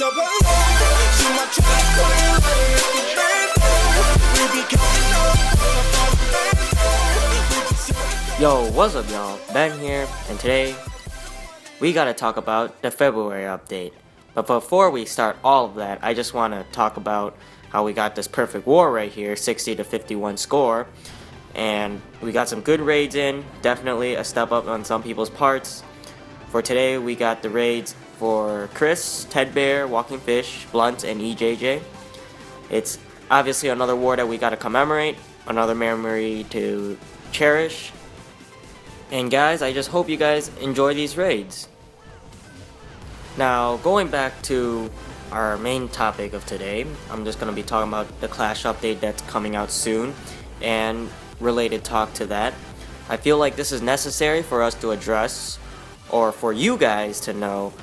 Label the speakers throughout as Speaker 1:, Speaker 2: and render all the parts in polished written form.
Speaker 1: Yo, what's up y'all? Ben here, and today we gotta talk about the February update. But before we start all of that, I just wanna talk about how we got this perfect war right here, 60 to 51 score. And we got some good raids in, definitely a step up on some people's parts. For today, we got the raids for Chris, Ted Bear, Walking Fish, Blunt, and EJJ. It's obviously another war that we gotta commemorate, another memory to cherish. And guys, I just hope you guys enjoy these raids. Now, going back to our main topic of today, I'm just going to be talking about the Clash update that's coming out soon and related talk to that. I feel like this is necessary for us to address, or for you guys to know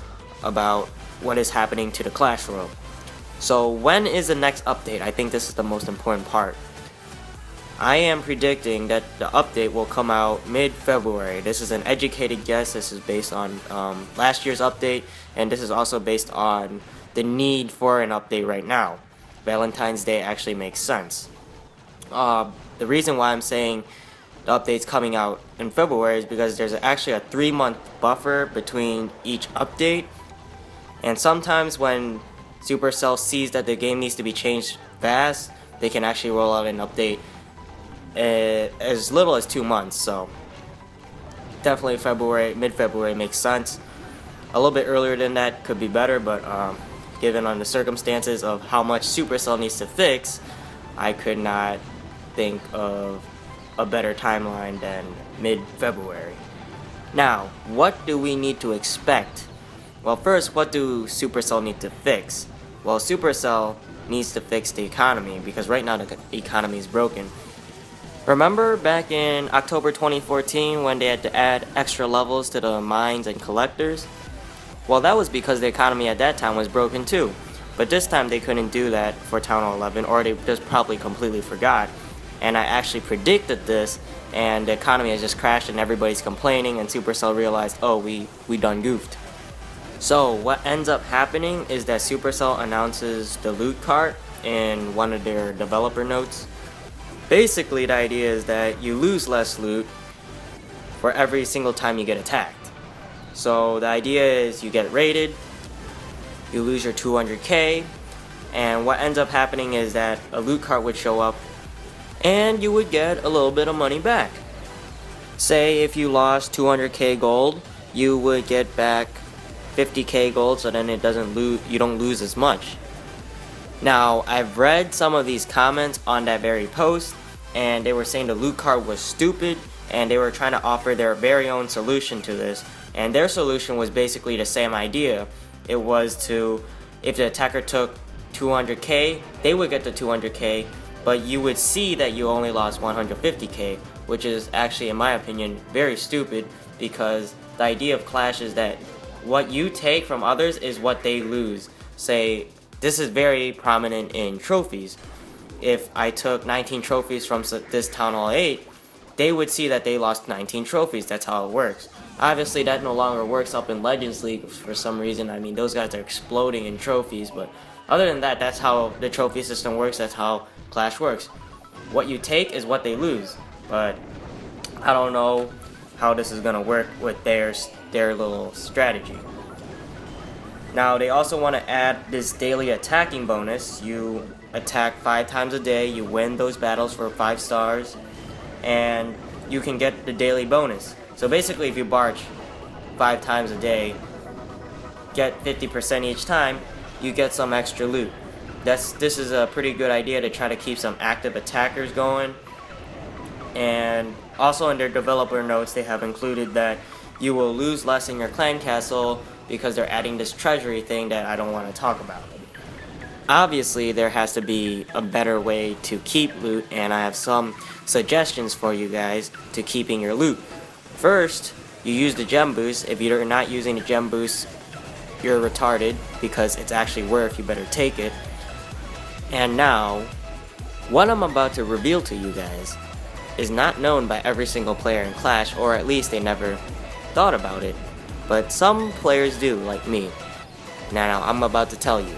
Speaker 1: about what is happening to the Clash world. So when is the next update? I think this is the most important part. I am predicting that the update will come out mid-February. This is an educated guess. This is based on last year's update, and this is also based on the need for an update right now. Valentine's Day actually makes sense. The reason why I'm saying the update's coming out in February is because there's actually a 3-month buffer between each update, and sometimes when SuperCell sees that the game needs to be changed fast, they can actually roll out an update as little as 2 months. So definitely February, mid-February makes sense. A little bit earlier than that could be better, but given on the circumstances of how much SuperCell needs to fix, I could not think of a better timeline than mid-February. Now, what do we need to expect? Well, first, what do SuperCell need to fix? Well, SuperCell needs to fix the economy, because right now the economy is broken. Remember back in October 2014 when they had to add extra levels to the mines and collectors? Well, that was because the economy at that time was broken too. But this time they couldn't do that for Town Hall 11, or they just probably completely forgot. And I actually predicted this, and the economy has just crashed and everybody's complaining, and SuperCell realized, oh, we done goofed. So what ends up happening is that SuperCell announces the loot cart in one of their developer notes. Basically, the idea is that you lose less loot for every single time you get attacked. So the idea is you get raided, you lose your 200k, and what ends up happening is that a loot cart would show up and you would get a little bit of money back. Say if you lost 200k gold, you would get back 50k gold, so then you don't lose as much. Now, I've read some of these comments on that very post, and they were saying the loot cart was stupid, and they were trying to offer their very own solution to this. And their solution was basically the same idea. It was to, if the attacker took 200k, they would get the 200k, but you would see that you only lost 150k, which is actually, in my opinion, very stupid, because the idea of Clash is that what you take from others is what they lose. Say, this is very prominent in trophies. If I took 19 trophies from this Town Hall 8, they would see that they lost 19 trophies. That's how it works. Obviously, that no longer works up in Legends League for some reason. I mean, those guys are exploding in trophies, but other than that, that's how the trophy system works. That's how Clash works. What you take is what they lose, but I don't know how this is gonna work with their little strategy. Now, they also want to add this daily attacking bonus. You attack 5 times a day, you win those battles for 5 stars, and you can get the daily bonus. So basically, if you barge 5 times a day, get 50% each time, you get some extra loot. This is a pretty good idea to try to keep some active attackers going. And also in their developer notes, they have included that you will lose less in your clan castle because they're adding this treasury thing that I don't want to talk about. Obviously, there has to be a better way to keep loot, and I have some suggestions for you guys to keeping your loot. First, you use the gem boost. If you're not using the gem boost, you're retarded, because it's actually worth, you better take it. And now, what I'm about to reveal to you guys is not known by every single player in Clash, or at least they never thought about it, but some players do, like me. Now I'm about to tell you.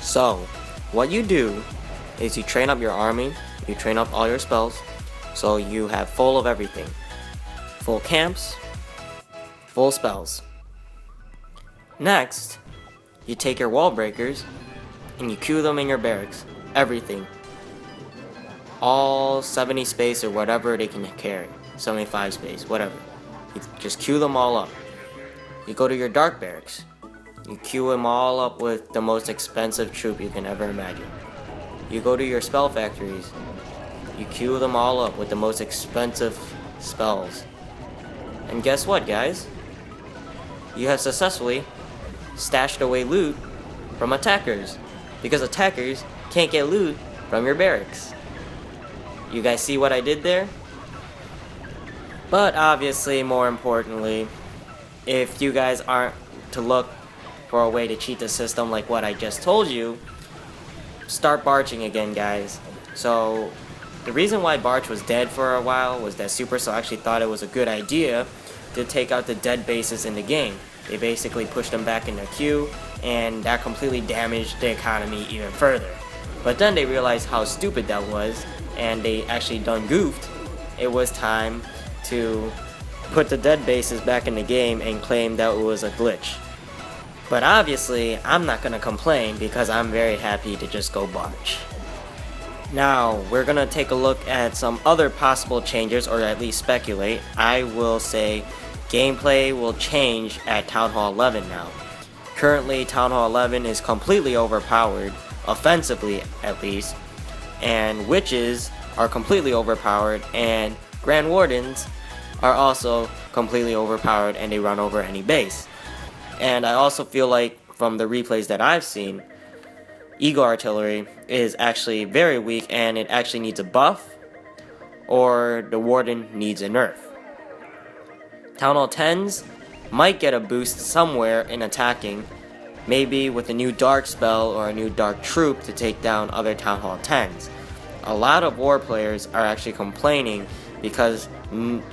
Speaker 1: So, what you do is you train up your army, you train up all your spells, so you have full of everything. Full camps, full spells. Next, you take your wall breakers and you queue them in your barracks. Everything. All 70 space or whatever they can carry. 75 space, whatever. You just queue them all up. You go to your dark barracks. You queue them all up with the most expensive troop you can ever imagine. You go to your spell factories. You queue them all up with the most expensive spells. And guess what, guys? You have successfully stashed away loot from attackers, because attackers can't get loot from your barracks. You guys see what I did there? But obviously, more importantly, if you guys aren't to look for a way to cheat the system like what I just told you, start barching again, guys. So the reason why Barch was dead for a while was that SuperCell actually thought it was a good idea to take out the dead bases in the game. They basically pushed them back in their queue, and that completely damaged the economy even further. But then they realized how stupid that was, and they actually done goofed. It was time to put the dead bases back in the game and claim that it was a glitch. But obviously, I'm not gonna complain because I'm very happy to just go barch. Now, we're gonna take a look at some other possible changes, or at least speculate. I will say gameplay will change at Town Hall 11 now. Currently, Town Hall 11 is completely overpowered, offensively at least, and witches are completely overpowered, and Grand Wardens are also completely overpowered, and they run over any base. And I also feel like, from the replays that I've seen, Eagle Artillery is actually very weak, and it actually needs a buff, or the Warden needs a nerf. Town Hall 10s might get a boost somewhere in attacking, maybe with a new dark spell or a new dark troop to take down other Town Hall 10s. A lot of war players are actually complaining because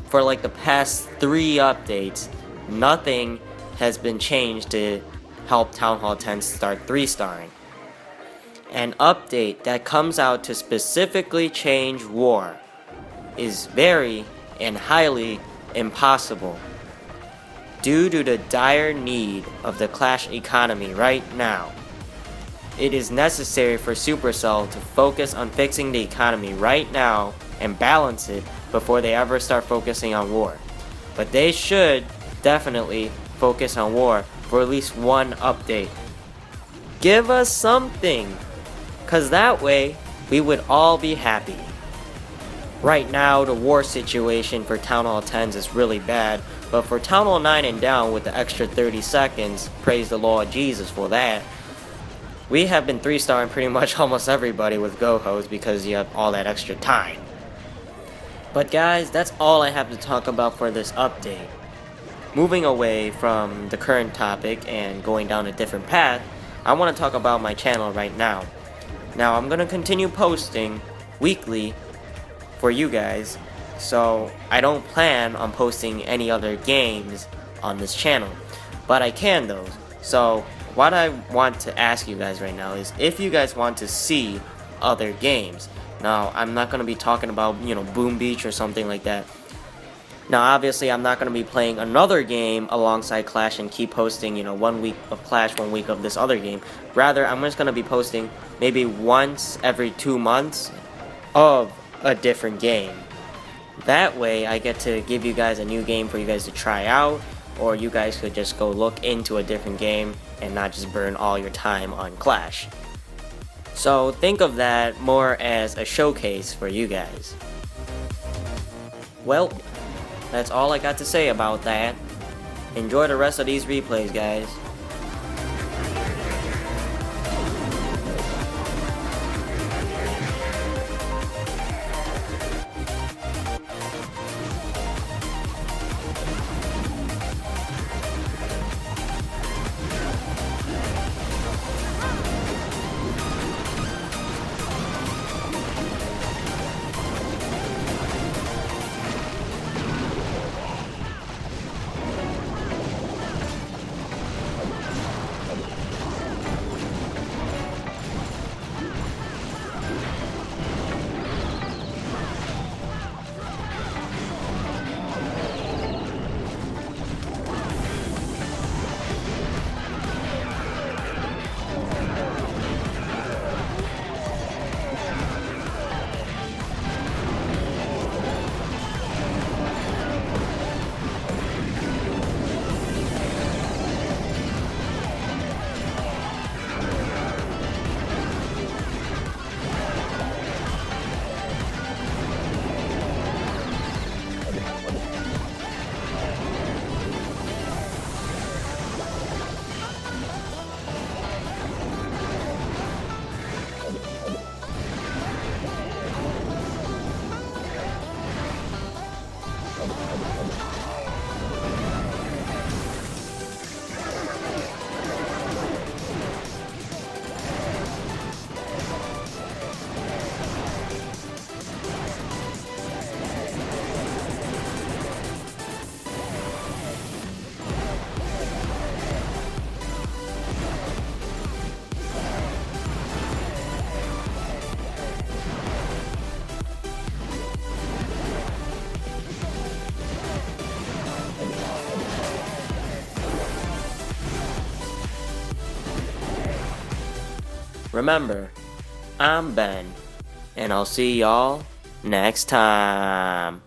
Speaker 1: for like the past 3 updates, nothing has been changed to help Town Hall 10 start 3-starring. An update that comes out to specifically change war is very and highly impossible due to the dire need of the Clash economy right now. It is necessary for SuperCell to focus on fixing the economy right now and balance it before they ever start focusing on war. But they should definitely focus on war for at least one update. Give us something, cause that way we would all be happy. Right now the war situation for Town Hall 10s is really bad, but for Town Hall 9 and down with the extra 30 seconds, praise the Lord Jesus for that, we have been 3-starring pretty much almost everybody with Go-Hos because you have all that extra time. But guys, that's all I have to talk about for this update. Moving away from the current topic and going down a different path, I want to talk about my channel right now. Now, I'm going to continue posting weekly for you guys, so I don't plan on posting any other games on this channel, but I can though. So what I want to ask you guys right now is if you guys want to see other games. Now, I'm not going to be talking about, Boom Beach or something like that. Now, obviously, I'm not going to be playing another game alongside Clash and keep posting, 1 week of Clash, 1 week of this other game. Rather, I'm just going to be posting maybe once every 2 months of a different game. That way, I get to give you guys a new game for you guys to try out, or you guys could just go look into a different game and not just burn all your time on Clash. So, think of that more as a showcase for you guys. Well, that's all I got to say about that. Enjoy the rest of these replays, guys. Remember, I'm Ben, and I'll see y'all next time.